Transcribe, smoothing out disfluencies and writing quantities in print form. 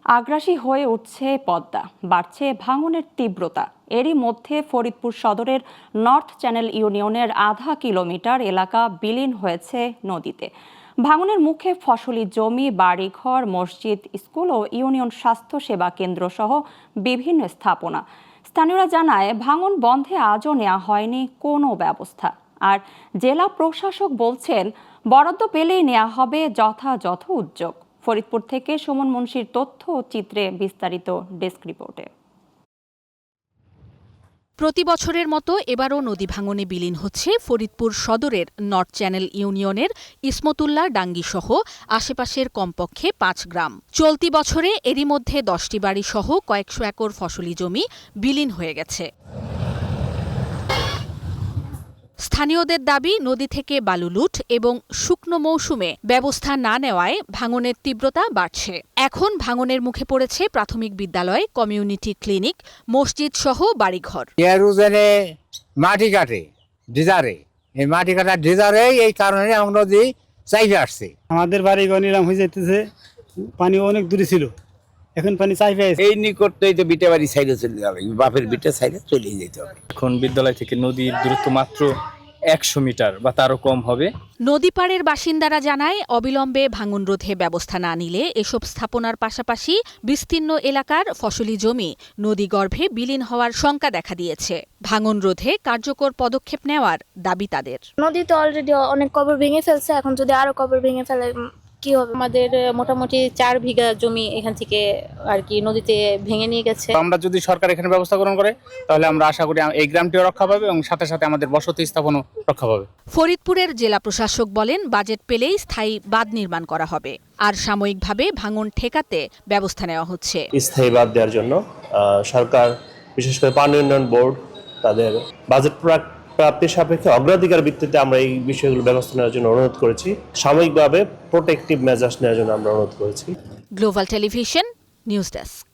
আগ্রাসী হয়ে উঠছে পদ্মা, বাড়ছে ভাঙনের তীব্রতা। এরই মধ্যে ফরিদপুর সদরের নর্থ চ্যানেল ইউনিয়নের আধা কিলোমিটার এলাকা বিলীন হয়েছে নদীতে। ভাঙনের মুখে ফসলি জমি, বাড়িঘর, মসজিদ, স্কুল ও ইউনিয়ন স্বাস্থ্য সেবা কেন্দ্র সহ বিভিন্ন স্থাপনা। স্থানীয়রা জানায়, ভাঙন বন্ধে আজও নেওয়া হয়নি কোনো ব্যবস্থা। আর জেলা প্রশাসক বলছেন, বরাদ্দ পেলেই নেওয়া হবে যথাযথ উদ্যোগ। ফরিদপুর থেকে সুমন মুন্সির তথ্য ও চিত্রে বিস্তারিত ডেস্ক রিপোর্টে। প্রতি বছরের মতো এবারও নদী ভাঙনে বিলীন হচ্ছে ফরিদপুর সদরের নর্থ চ্যানেল ইউনিয়নের ইসমতুল্লাহ ডাঙ্গি সহ আশেপাশের কমপক্ষে ৫ গ্রাম। চলতি বছরে এরই মধ্যে ১০টি বাড়ি সহ কয়েকশো একর ফসলি জমি বিলীন হয়ে গেছে। স্থানীয়দের দাবি, নদী থেকে বালু লুট এবং শুকনো মৌসুমে ব্যবস্থা না নেওয়ায় ভাঙনের তীব্রতা বাড়ছে। এখন ভাঙনের মুখে পড়েছে প্রাথমিক বিদ্যালয়, কমিউনিটি ক্লিনিক, মসজিদ সহ বাড়িঘর। মাটি কাটে ডিজারে, এই মাটি কাটার ডিজারে এই কারণে নদী চাইবে আসছে। আমাদের বাড়িঘর নিলাম হয়ে যেতেছে, পানি অনেক দূরে ছিল, এখন পানি চাইবে এই নিকটই তো বিটে বাড়ি সাইডে চলে যাবে, বাপের বিটে সাইডে চলে যেতে হবে। এখন বিদ্যালয় থেকে নদীর দূরত্ব মাত্র ১০০ মিটার বা তারও কম হবে। নদী পাড়ের বাসিন্দারা জানায়, অবিলম্বে ভাঙন রোধে ব্যবস্থা না নিলে এসব স্থাপনার পাশাপাশি বিস্তীর্ণ এলাকার ফসলি জমি নদীগর্ভে বিলীন হওয়ার শঙ্কা দেখা দিয়েছে। ভাঙন রোধে কার্যকর পদক্ষেপ নেওয়ার দাবি তাদের। নদীতে অলরেডি অনেক কবর ভেঙে ফেলছে, এখন যদি আরো কবর ভেঙে ফেলে কি হবে? আমাদের মোটামুটি 4 বিঘা জমি এখান থেকে আর কি নদীতে ভেঙে নিয়ে গেছে। আমরা যদি সরকার এখানে ব্যবস্থা গ্রহণ করে, তাহলে আমরা আশা করি এই গ্রামটিও রক্ষা পাবে এবং সাথে সাথে আমাদের বসতি স্থাপনও রক্ষা পাবে। ফরিদপুরের জেলা প্রশাসক বলেন, বাজেট পেলেই স্থায়ী বাঁধ নির্মাণ করা হবে, আর সাময়িকভাবে ভাঙন ঠেকাতে ব্যবস্থা নেওয়া হচ্ছে। স্থায়ী বাঁধ দেওয়ার জন্য সরকার, বিশেষ করে পানি উন্নয়ন বোর্ড, তাদের বাজেট প্রাপ্তির সাপেক্ষে অগ্রাধিকার ভিত্তিতে আমরা এই বিষয়গুলো ব্যবস্থা নেওয়ার জন্য অনুরোধ করেছি। সাময়িকভাবে প্রোটেক্টিভ মেজার্স নেওয়ার জন্য আমরা অনুরোধ করেছি। Global television, news desk.